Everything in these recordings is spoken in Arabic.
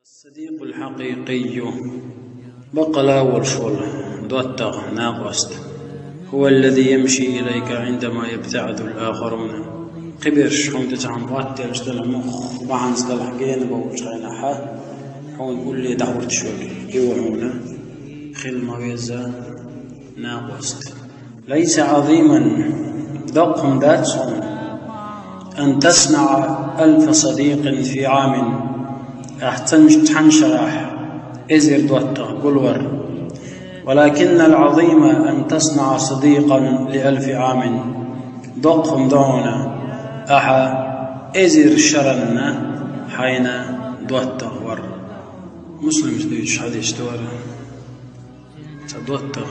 الصديق الحقيقي بقلا والفول دوتغ ناقوست هو الذي يمشي إليك عندما يبتعد الآخرون قبرش هم تتعن واتل جدل مخ وعن زدل حقين بوجهنا حا هون قول لي دعورت شوي يوعونا خل مغيزة ناقوست ليس عظيما دقهم داتهم أن تصنع 1000 صديق في عام تحنشرح إزر دوتا قلور ولكن العظيم أن تصنع صديقا ل1000 عام دقهم دونا أحا إزر شرنا حين دوتا ور مسلم جديش حديث دور تدوتا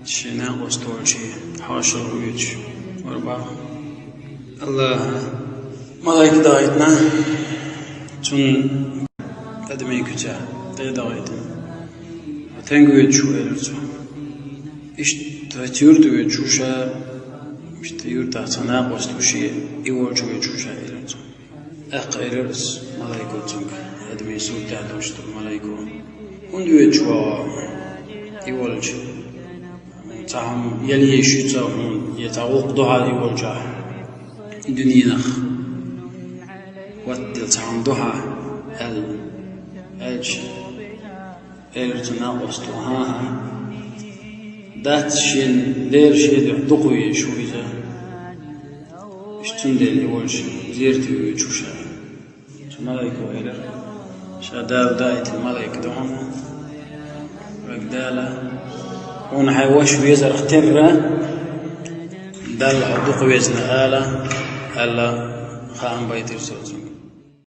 شنا قستورشي حاشر ويج وربا الله ملايك دايتنا تون قدمي كجا دايتنا تنقوي شو إلرتو إيش تيرتو يجوشا إيش تيرتا تناقص توشي إيوالجو يجوشا إلرتو إلرس ملايكو تنك قدمي سوتا دوشتو ملايكو وندو يجوا إيوالجو تعم يلي يشيتهم يتعوق دعاء إيوالجا دنينخ ودل تعم دعاء الج تناقصتو ها دات شين دير شيء دقوي شويزا اشتن دير إيوالج زيرتو يجوشا ملايكو إلر شادال دايت الملايك دعم رقدالا هون حيوش ويزر اخترة دال عدوق ويزن آلة ألا خام بيت رسول